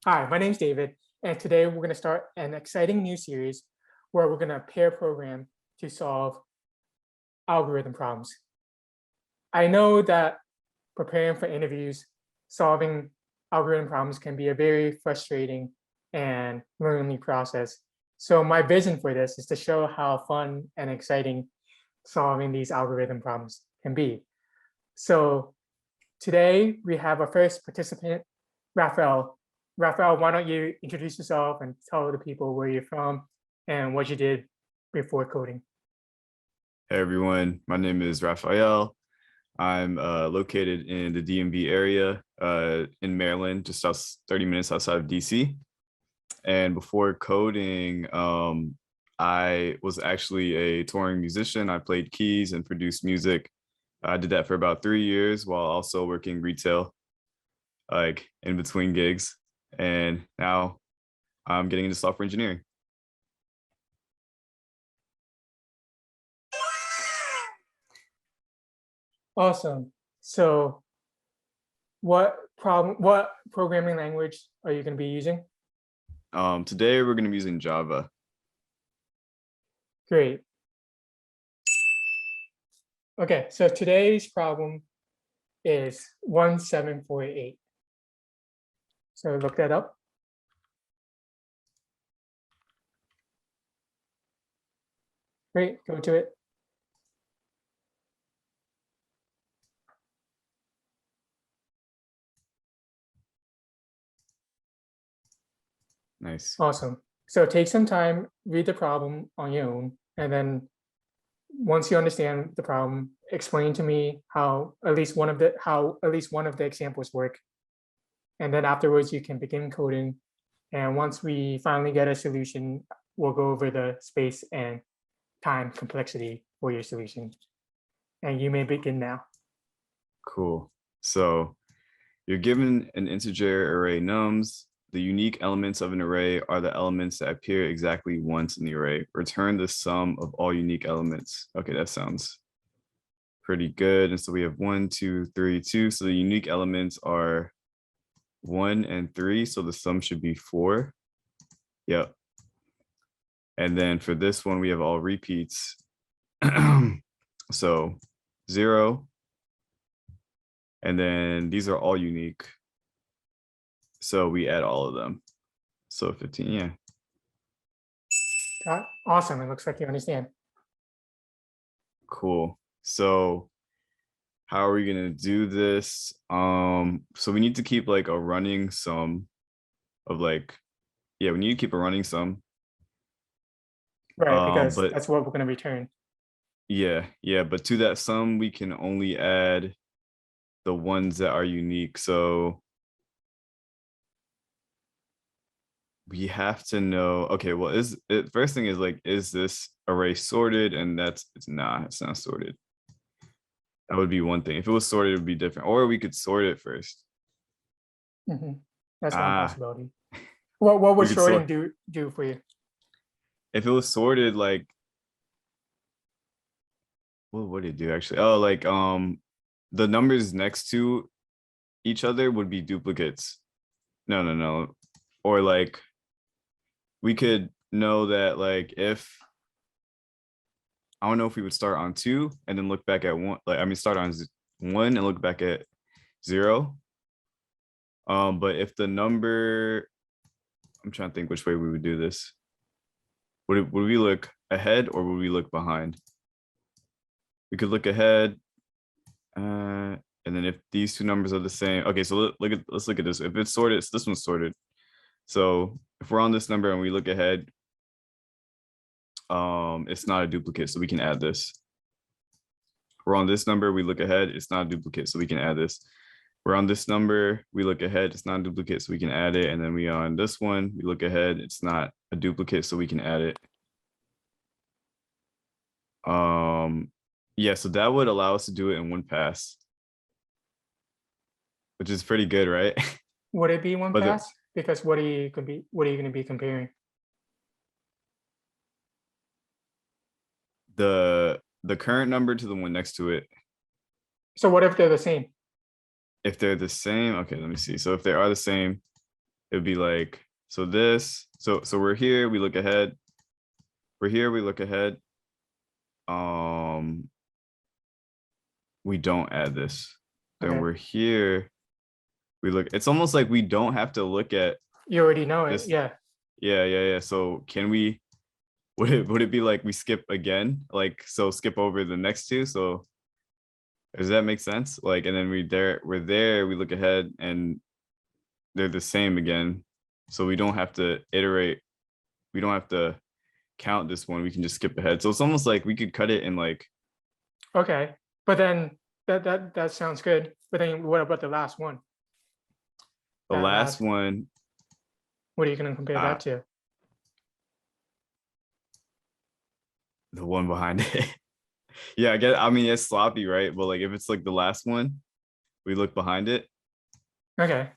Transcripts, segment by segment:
Hi, my name's David, and today we're going to start an exciting new series where we're going to pair program to solve algorithm problems. I know that preparing for interviews, solving algorithm problems can be a very frustrating and lonely process. So my vision for this is to show how fun and exciting solving these algorithm problems can be. So today we have our first participant, Raphael. Raphael, why don't you introduce yourself and tell the people where you're from and what you did before coding? Hey everyone, my name is Raphael. I'm located in the DMV area in Maryland, just 30 minutes outside of DC. And before coding, I was actually a touring musician. I played keys and produced music. I did that for about 3 years while also working retail, like in between gigs. And now I'm getting into software engineering. Awesome. So what programming language are you going to be using? Today we're going to be using Java. Great. Okay, so today's problem is 1748. So look that up. Great, go to it. Nice. Awesome. So take some time, read the problem on your own, and then once you understand the problem, explain to me how at least one of the examples work. And then afterwards you can begin coding. And once we finally get a solution, we'll go over the space and time complexity for your solution. And you may begin now. Cool. So you're given an integer array nums. The unique elements of an array are the elements that appear exactly once in the array. Return the sum of all unique elements. Okay, that sounds pretty good. And so we have 1, 2, 3, 2. So the unique elements are 1 and 3. So the sum should be 4. Yep. And then for this one, we have all repeats. So 0. And then these are all unique. So we add all of them. So 15, yeah. Awesome, it looks like you understand. Cool. So how are we gonna do this? So we need to keep like a running sum of like, yeah, we need to keep a running sum. Right, because But that's what we're going to return. yeah, but to that sum, we can only add the ones that are unique. So we have to know, okay, well, first thing is like, is this array sorted? And it's not sorted. That would be one thing. If it was sorted, it would be different. Or we could sort it first. That's one possibility. What would sorting do for you? If it was sorted, like, what would it do actually? Oh, like the numbers next to each other would be duplicates. No. Or like we could know that like if I don't know if we would start on 2 and then look back at 1, like I mean start on 1 and look back at 0. But if the number, I'm trying to think which way we would do this. Would we look ahead or would we look behind? We could look ahead. And then if these two numbers are the same, okay, so let's look at this. If it's sorted, this one's sorted. So if we're on this number and we look ahead, it's not a duplicate, so we can add this. We're on this number, we look ahead, it's not a duplicate, so we can add this. We're on this number, we look ahead, it's not a duplicate, so we can add it. And then we on this one, we look ahead, it's not a duplicate, so we can add it. Yeah, so that would allow us to do it in one pass, which is pretty good, right? Would it be one pass? Because what are you going to be comparing? The current number to the one next to it. So what if they're the same? If they're the same, okay, let me see. So if they are the same, it'd be like, so this, so we're here, we look ahead. We're here, we look ahead. We don't add this. Then Okay. we're here. We look, it's almost like we don't have to look at You already know it. this. Yeah. Yeah. So can we, would it be like we skip again? Like, so skip over the next two. So does that make sense? Like, and then we're there, we look ahead and they're the same again. So we don't have to iterate. We don't have to count this one. We can just skip ahead. So it's almost like we could cut it in like, Okay. But then that sounds good. But then what about the last one? the That last one. What are you going to compare that to? The one behind it. Yeah, I mean, it's sloppy, right? But like if it's like the last one, we look behind it. Okay.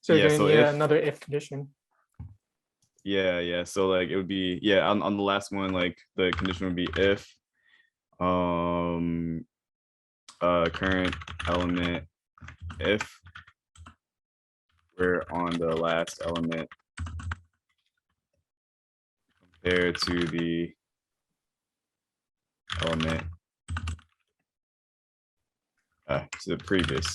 So Yeah, you're going so to need if, another if condition. yeah. So like it would be, yeah, on the last one, like the condition would be if current element, if we're on the last element compared to the element to the previous.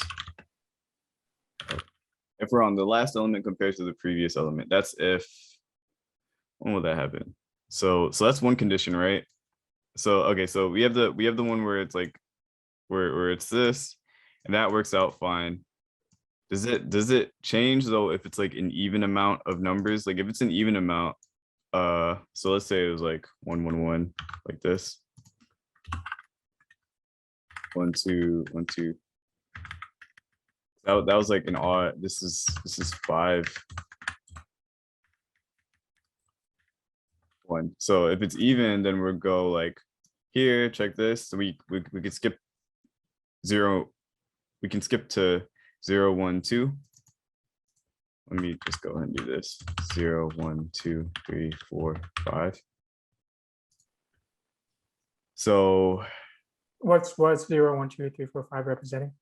If we're on the last element compared to the previous element, that's if, when will that happen? So that's one condition, right? So okay, so we have the one where it's like where it's this, and that works out fine. Does it change though if it's like an even amount of numbers? Like if it's an even amount, so let's say it was like 1 1 1 like this. 1 2 1 2. That was like an odd. This is 5 1. So if it's even, then we'll go like here. Check this. So we could skip 0. We can skip to 0 1 2. Let me just go ahead and do this. 0 1 2 3 4 5. So What's 0 1 2 3 4 5 representing?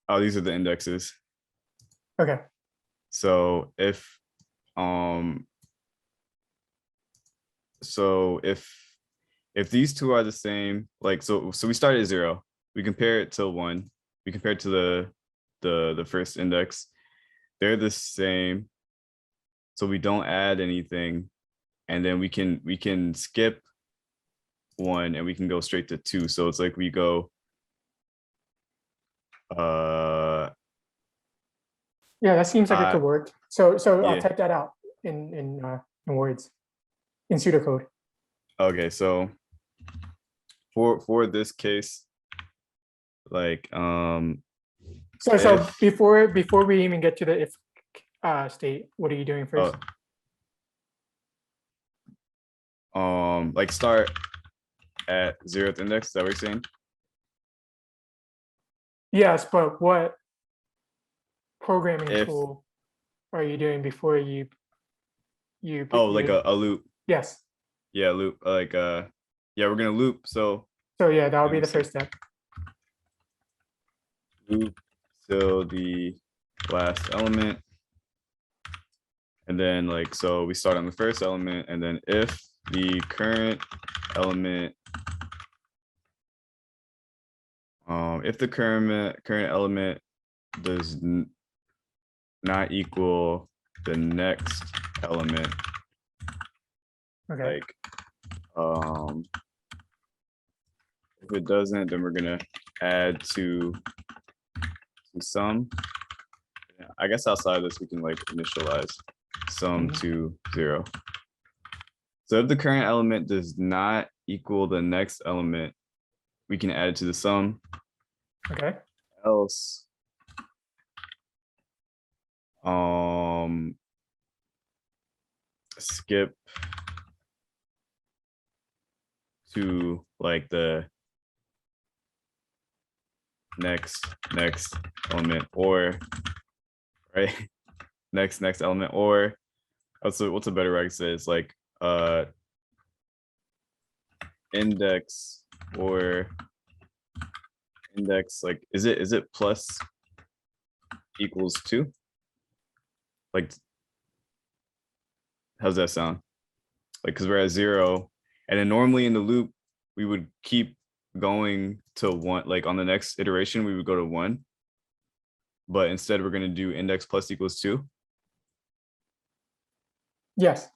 oh, these are the indexes. Okay. So if if these two are the same, like so we start at 0, we compare it to 1, we compare it to the first index, they're the same, so we don't add anything, and then we can skip 1 and we can go straight to 2. So it's like we go Yeah, that seems like it could work. So I'll yeah. type that out in words, in pseudocode. Okay, so for this case, like So before we even get to the if state, what are you doing first? Like start at 0th index, is that what you're saying? Yes, but what programming If, tool are you doing before you oh, like a loop. Yes. Yeah, loop, like yeah, we're gonna loop. So Yeah, that would be the first step. Loop till the last element, and then like, so we start on the first element, and then if the current element, if the current element does not equal the next element, Okay. like if it doesn't, then we're gonna add to sum. I guess outside of this we can like initialize sum to 0. So if the current element does not equal the next element, we can add it to the sum. Okay. Else skip to like the next element, or right, next element, or what's a better way to say? It's like index, or index, like is it plus equals 2, like How's that sound? Like, because we're at 0, and then normally in the loop we would keep going to 1. Like on the next iteration we would go to 1, but instead we're going to do index plus equals 2. Yes.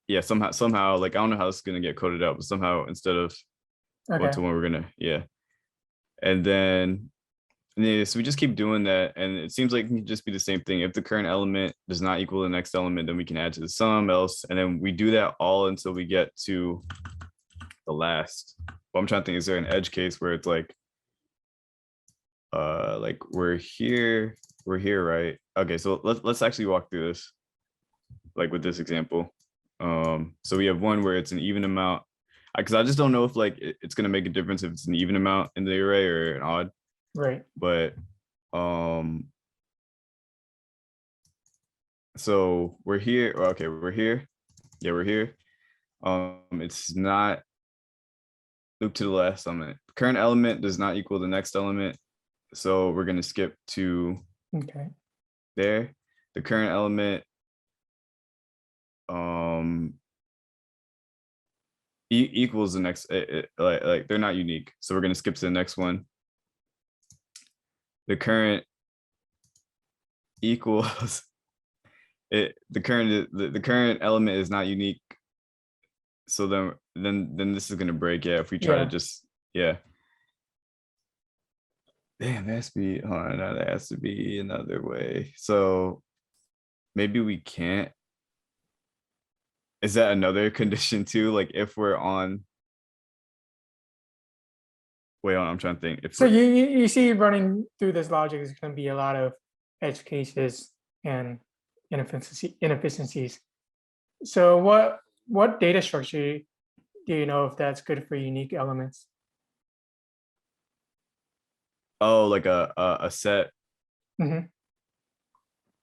Yeah, somehow, like I don't know how it's going to get coded out, but somehow instead of going Okay. to 1, we're gonna, yeah. And then yeah, so we just keep doing that, and it seems like it can just be the same thing. If the current element does not equal the next element, then we can add to the sum else, and then we do that all until we get to the last. But I'm trying to think, is there an edge case where it's like we're here, right? Okay, so let's actually walk through this, like with this example. So we have one where it's an even amount, because I just don't know if like it's gonna make a difference if it's an even amount in the array or an odd. Right. But so we're here. Okay, we're here. Yeah, we're here. It's not loop to the last element. Current element does not equal the next element, so we're gonna skip to Okay. there. The current element equals the next, like they're not unique, so we're gonna skip to the next one. The current equals the current element is not unique, so then this is gonna break. Yeah, if we try to just, yeah. Damn, that has to be, hold on, no, that has to be another way. So maybe we can't. Is that another condition too? Like if we're on, wait on, I'm trying to think. If So you see running through this logic is going to be a lot of edge cases and inefficiencies. So what data structure do you know if that's good for unique elements? oh, like a set. Hmm.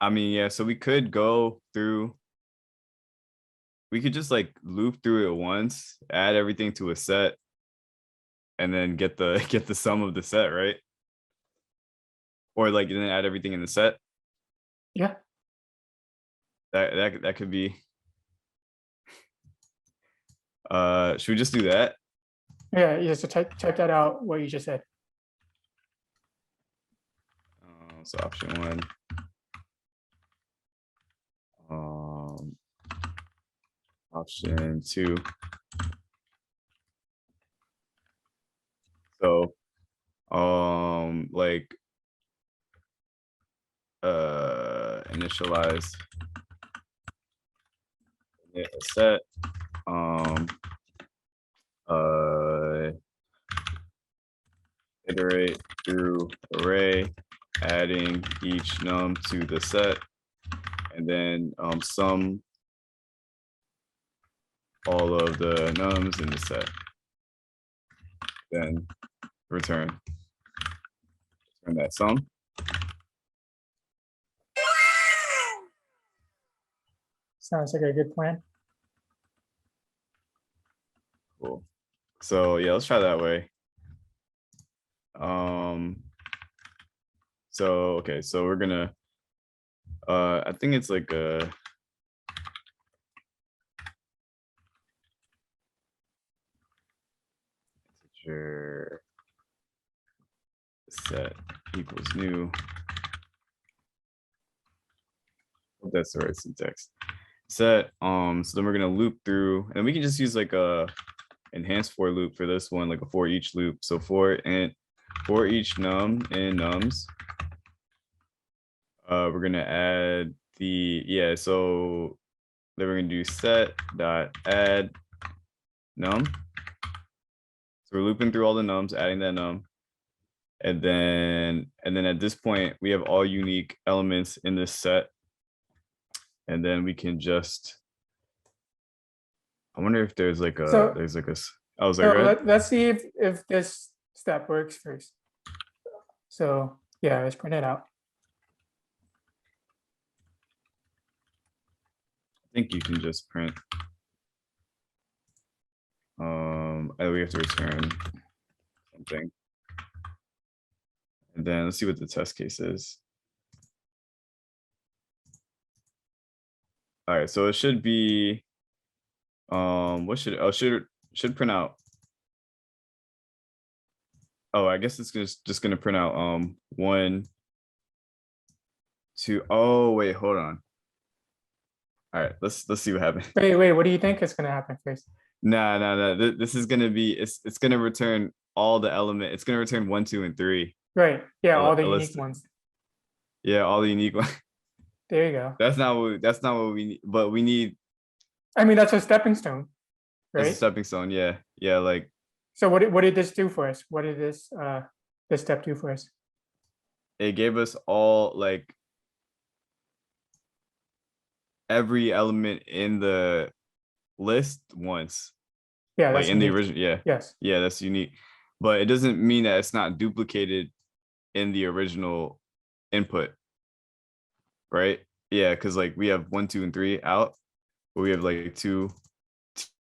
I mean, yeah, so we could go through, we could just like loop through it once, add everything to a set, and then get the get the sum of the set, right? Or like then add everything in the set. Yeah. That could be. Should we just do that? Yeah. You just type that out, what you just said. So option 1. Option 2. So like initialize a set, iterate through array, adding each num to the set, and then sum all of the nums in the set, then return that sum. Sounds like a good plan. Cool. So yeah, let's try that way. So okay, so we're gonna I think it's like a integer set equals new. Hope that's the right syntax. Set, so then we're gonna loop through, and we can just use like a enhanced for loop for this one, like a for each loop. So for each num in nums, we're gonna add the, yeah, so then we're gonna do set dot add num. So we're looping through all the nums, adding that num. And then at this point, we have all unique elements in this set. And then we can just, I wonder if there's like a, So oh, sorry, let's see if this step works first. So yeah, let's print it out. I think you can just print. We have to return something. And then let's see what the test case is. All right, so it should be What should print out? Oh, I guess it's just gonna print out 1, 2. Oh wait, hold on. All right, let's see what happens. Wait, what do you think is gonna happen first? Nah. This is gonna be it's gonna return all the element. It's gonna return 1, 2, and 3. Right, yeah, all the A unique list. ones. Yeah, all the unique ones. There you go. That's not what we need. But we need I mean, that's a stepping stone, as a right? stepping stone. Yeah. Like So what did this do for us? What did this step do for us? it gave us all like every element in the list once. Yeah, Like that's in the unique. original. Yes. Yeah, that's unique. But it doesn't mean that it's not duplicated in the original input, right? Yeah, because like we have 1, 2, and 3 out, but we have like 2,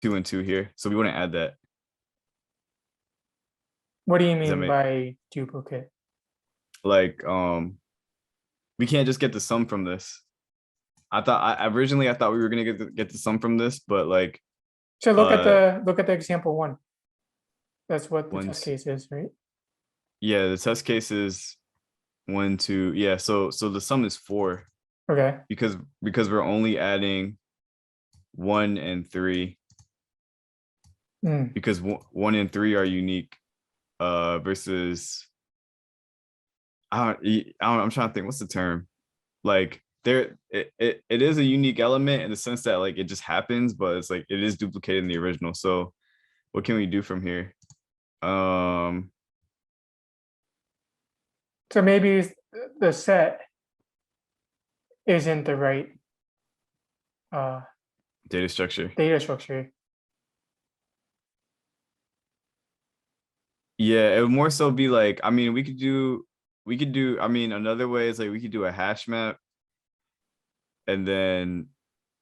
2, and 2 here. So we wouldn't add that. What do you Does that mean make by duplicate? like we can't just get the sum from this. I originally thought we were gonna get the sum from this, but like So look at the example one. That's what the test once case is, right? yeah, the test case is 1, 2. Yeah, so the sum is 4 Okay. because we're only adding 1 and 3 Mm. because 1 and 3 are unique versus I'm trying to think what's the term, like it is a unique element in the sense that like it just happens, but it's like it is duplicated in the original. So what can we do from here? So maybe the set isn't the right Data structure. data structure. Yeah, it would more so be like, I mean, we could do, I mean, another way is like we could do a hash map. And then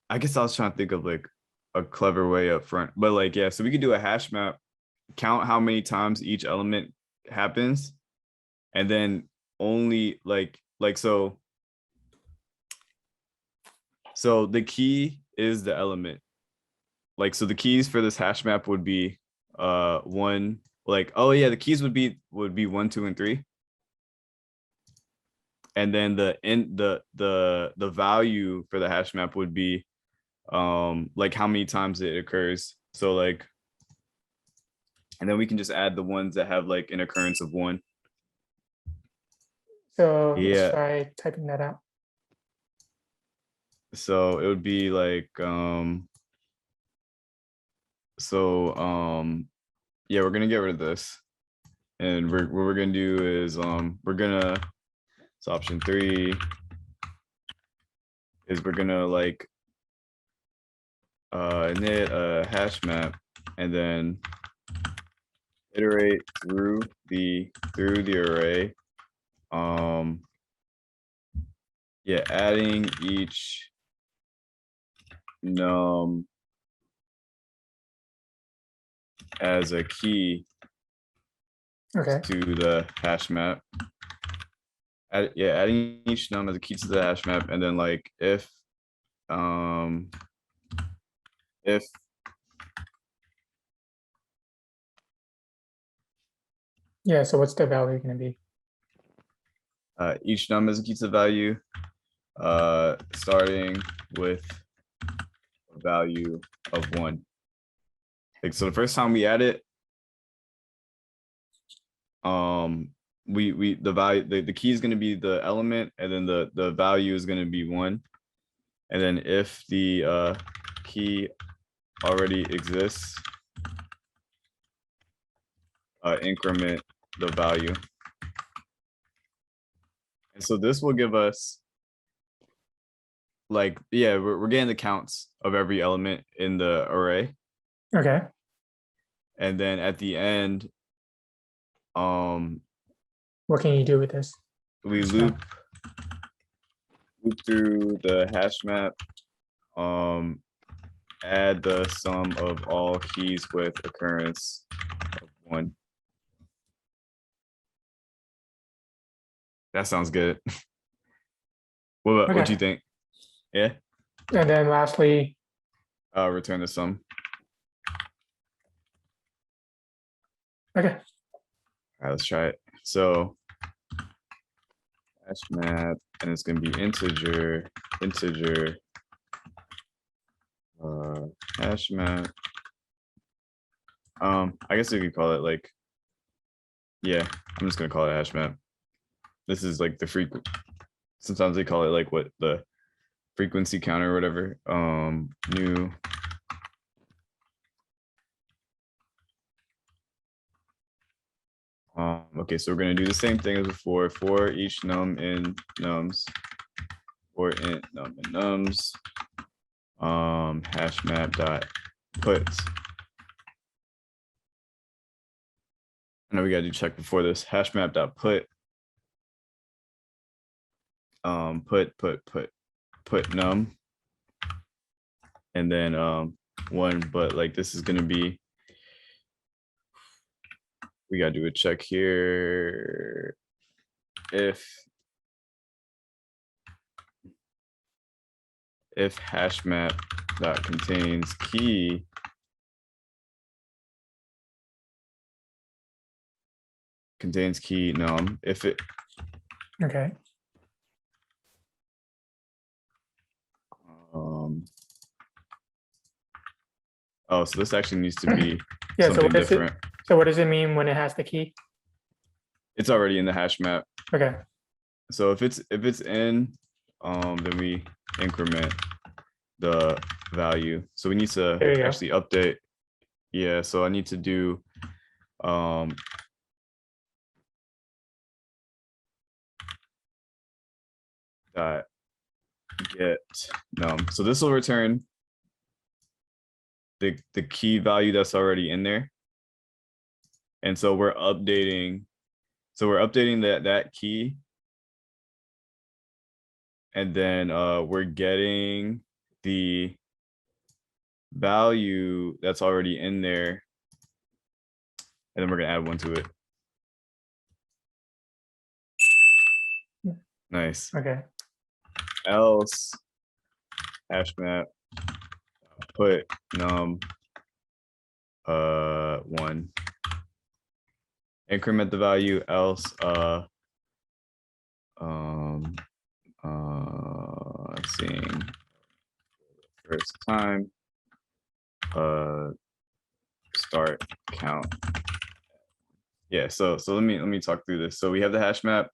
I guess I was trying to think of like a clever way up front, but like, yeah, so we could do a hash map, count how many times each element happens, and then only so the key is the element. Like, so the keys for this hash map would be one, like, oh yeah, the keys would be 1, 2, and 3. And then the value for the hash map would be like how many times it occurs. So like, and then we can just add the ones that have like an occurrence of 1. So let's Yeah. try typing that out. So it would be like yeah, we're gonna get rid of this. And what we're gonna do is so option 3 is we're gonna like init a hash map and then iterate through the array. Yeah, adding each num as a key Okay. to the hash map. Adding each num as a key to the hash map, and then like if Yeah, so what's the value going to be? each num as a key to the value, starting with a value of 1. Like, so the first time we add it, the value, the key is going to be the element, and then the value is going to be 1. And then if the key already exists, increment the value. And so this will give us like, yeah, we're getting the counts of every element in the array. Okay. And then at the end, What can you do with this? we loop through the hash map, add the sum of all keys with occurrence of 1. That sounds good. What do you think? Yeah. And then lastly, Return the sum. Okay. All right, let's try it. So hash map, and it's gonna be integer, hash map. I guess we could call it like, yeah, I'm just gonna call it hash map. This is like the frequent. Sometimes they call it like what the frequency counter or whatever. New. Okay, so we're gonna do the same thing as before. For each num in nums, for int num in nums, hash map dot put. I know we gotta do check before this. Hash map dot put. Put num, and then one. But like this is gonna be. We gotta do a check here. If hash map dot contains key num, if it Okay. oh, so this actually needs to be Yeah. So something what does different. what does it mean when it has the key? It's already in the hash map. Okay. So if it's in, then we increment the value. So we need to There you go. actually update. Yeah, so I need to do dot get num. So this will return the key value that's already in there. And so we're updating. So we're updating that key. And then we're getting the value that's already in there. And then we're gonna add one to it. Nice. Okay. Else hash map put num 1. Increment the value, else seeing first time start count. Yeah, so let me talk through this. So we have the hash map.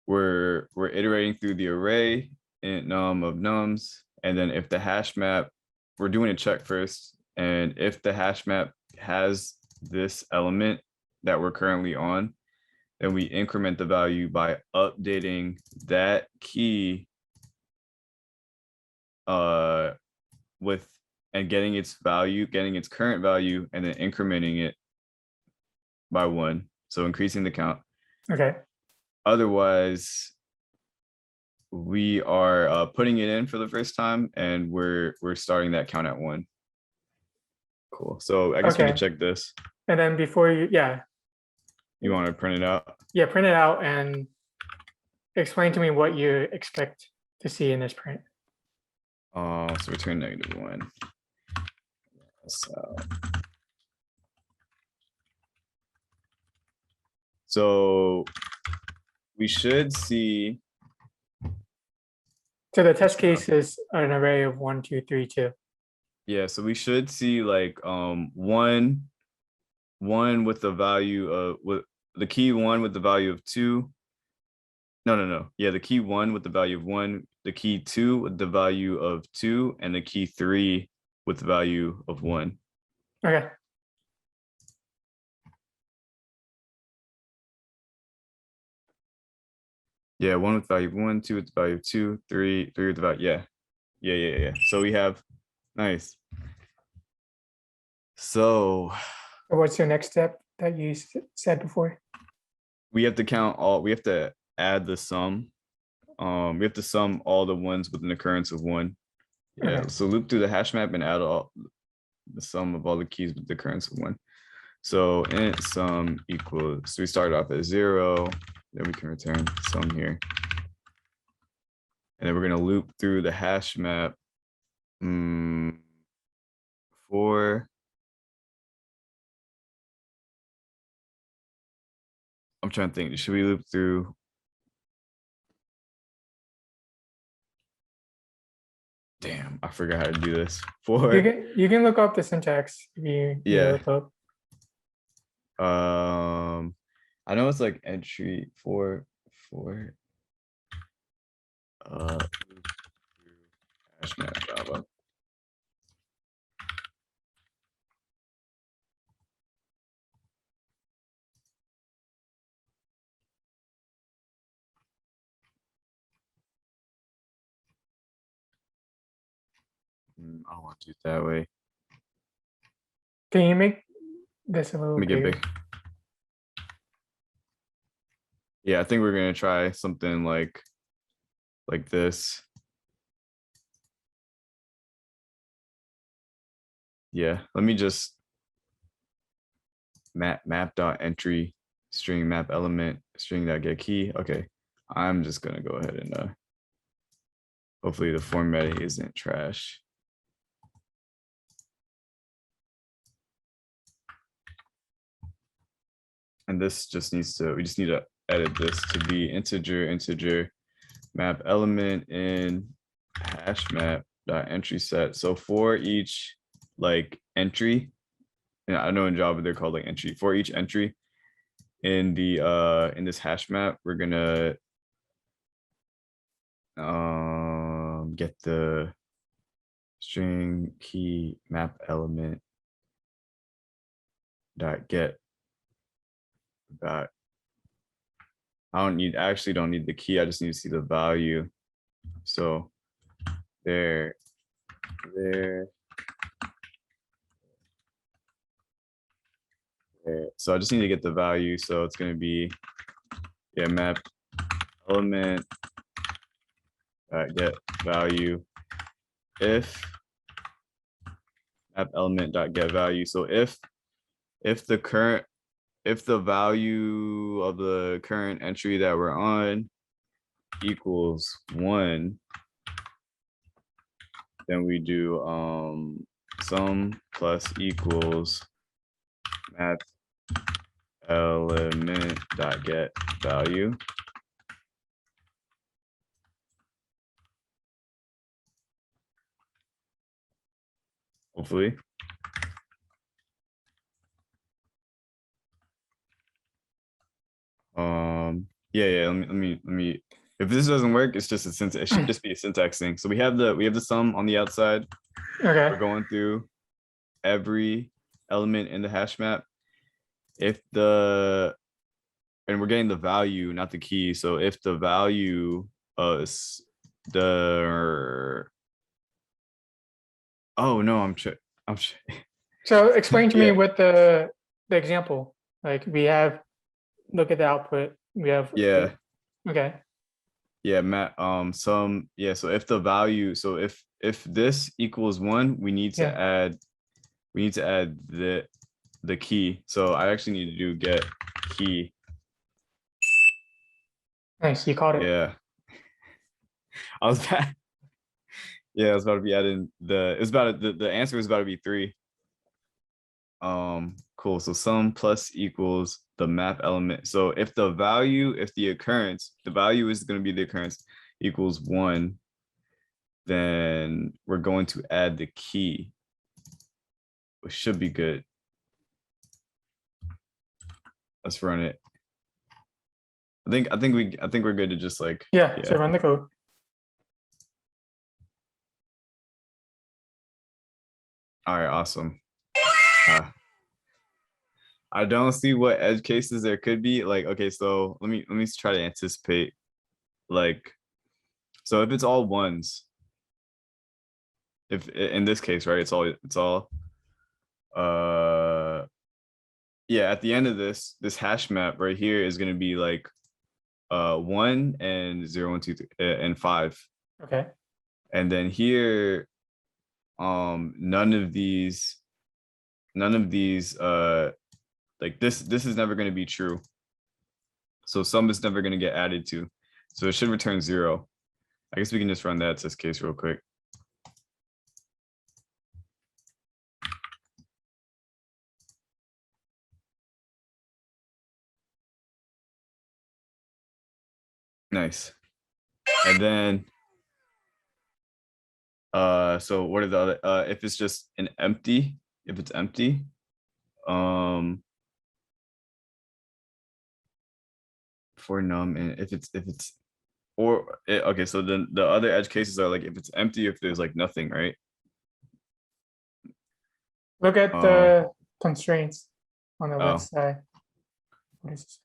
We're iterating through the array in num of nums, and then if the hash map, we're doing a check first, and if the hash map has this element that we're currently on, then we increment the value by updating that key with and getting its value, getting its current value, and then incrementing it by 1. So increasing the count. Okay. Otherwise, we are putting it in for the first time, and we're starting that count at 1. Cool. So I guess we Okay. can check this. And then before you, yeah, You want to print it out? yeah, print it out and explain to me what you expect to see in this print. So return -1. So we should see. So the test case is an array of 1, 2, 3, 2. Yeah, so we should see like one with the value of with the key 1 with the value of 2. No. Yeah, the key 1 with the value of 1, the key 2 with the value of 2, and the key 3 with the value of 1. Okay. Yeah, 1 with value of 1, 2 with the value of 2, 3 with the value. Yeah. So we have nice. So What's your next step that you said before? we have to count all, we have to add the sum. We have to sum all the ones with an occurrence of 1. Yeah, Okay. so loop through the hash map and add all the sum of all the keys with the occurrence of 1. So int sum equals, so we start off at 0, then we can return sum here. And then we're gonna loop through the hash map for I'm trying to think. Should we loop through? Damn, I forgot how to do this. You can look up the syntax if you Yeah. look up. I know it's like entry for hash map Java. I don't want to do it that way. Can you make this a little Let me get bigger? big. Yeah, I think we're gonna try something like this. Yeah, let me just map dot entry string map element string dot get key. Okay, I'm just gonna go ahead and hopefully the formatting isn't trash. And this just needs to, we just need to edit this to be integer map element in hash map dot entry set. So for each like entry, and I know in Java they're called like entry, for each entry in the in this hash map, we're gonna get the string key map element dot get dot, I actually don't need the key, I just need to see the value. So there. So I just need to get the value. So it's going to be, yeah, map element get value if map element dot get value. So if the value of the current entry that we're on equals 1, then we do sum plus equals map element dot get value. Hopefully. Yeah, let me if this doesn't work, it's just a syntax, it should just be a syntax thing. So we have the sum on the outside. Okay. We're going through every element in the hash map. And we're getting the value, not the key. So if the value is oh no, I'm sure. So explain to me Yeah. what the example, like we have, look at the output, we have. Yeah. Okay. Yeah, Matt, so if the value, so if this equals 1, we need to add the key. So I actually need to do get key. Nice, you caught it. Yeah. I was bad. Yeah, I was about to be adding the answer was about to be 3. Cool. So sum plus equals the map element. So if the value is going to be the occurrence equals 1, then we're going to add the key, which should be good. Let's run it. I think we're good to just like, yeah. So run the code. All right, awesome. I don't see what edge cases there could be. Like, okay, so let me try to anticipate. Like, so if it's all ones, if in this case, right, it's all yeah, at the end of this hash map right here is going to be like 1 and 0 1 2 3 and 5. Okay. And then here none of these like this is never going to be true. So sum is never going to get added to. So it should return 0. I guess we can just run that test case real quick. Nice. And then so what are the other if it's just an empty, if it's empty, for num, and if it's or okay, so then the other edge cases are like if it's empty, if there's like nothing, right? Look at Um the constraints on the left oh, side. What is this?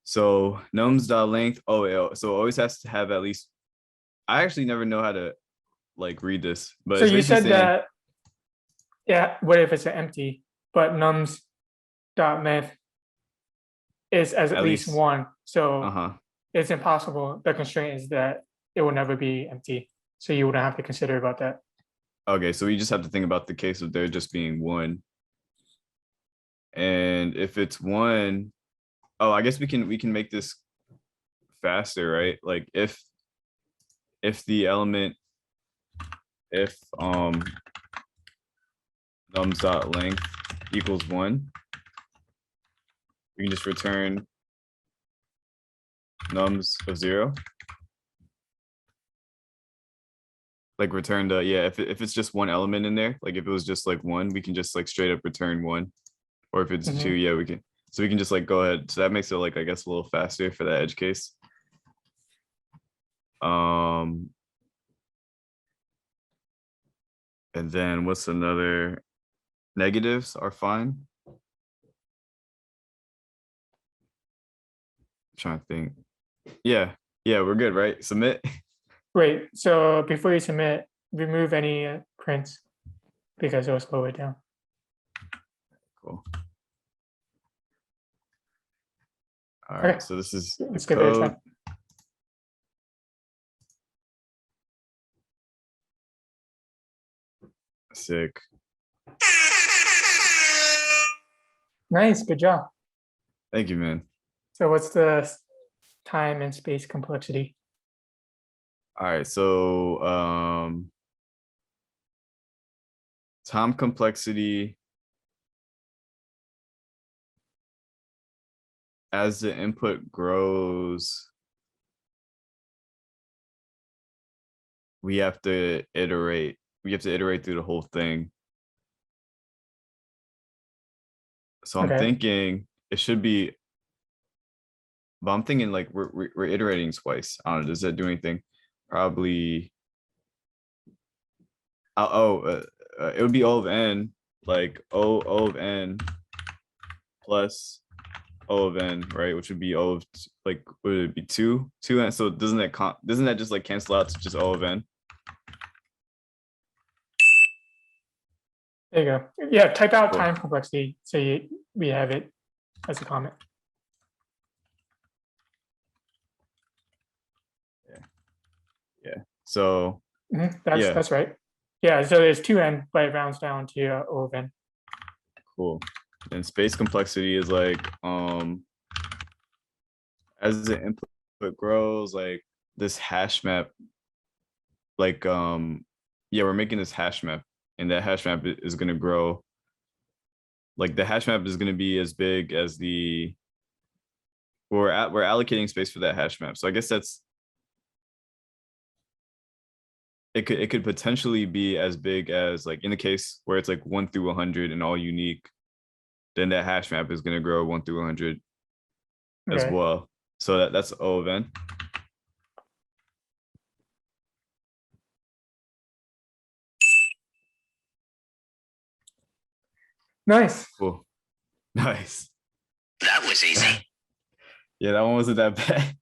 so nums dot length. Oh, so it always has to have at least. I actually never know how to like read this, but So it's you basically said saying that, yeah, what if it's an empty, but nums dot length is as at at least least. one. So Uh-huh. it's impossible. The constraint is that it will never be empty. So you wouldn't have to consider about that. Okay, so we just have to think about the case of there just being one. And if it's one, oh, I guess we can make this faster, right? Like if the element, if nums dot length equals one, we can just return nums of zero. Like return the, yeah, if it's just one element in there, like if it was just like one, we can just like straight up return one. Or if it's two, Mhm. yeah, we can. So we can just like go ahead. So that makes it like, I guess, a little faster for that edge case. And then what's another? Negatives are fine. Trying to think. Yeah, yeah, we're good, right? Submit. Wait, so before you submit, remove any prints because it'll slow it down. Cool. All Okay, right, so this is the let's give it a try. code. Sick. Nice, good job. Thank you, man. So what's the time and space complexity? All right, so time complexity as the input grows, we have to iterate. We have to iterate through the whole thing. So I'm Okay, thinking it should be, but I'm thinking like we're iterating twice. I don't know. Does that do anything? Probably. It would be O of n, like O of n plus O of n, right? Which would be O of like would it be two n? So doesn't that just like cancel out to just O of n? there you go. Yeah, type out Cool. time complexity so we have it as a comment. Yeah. Yeah. So That's yeah, that's right. Yeah, so there's 2n, but it rounds down to O of n. cool. And space complexity is like as the input grows, like this hash map, like yeah, we're making this hash map, and that hash map is gonna grow. Like the hash map is gonna be as big as the we're allocating space for that hash map. So I guess that's it could potentially be as big as like in the case where it's like 1 through 100 and all unique, then that hash map is gonna grow 1 through 100 as Okay, well. So that's O of n. nice. Cool. Nice. That was easy. Yeah, that one wasn't that bad.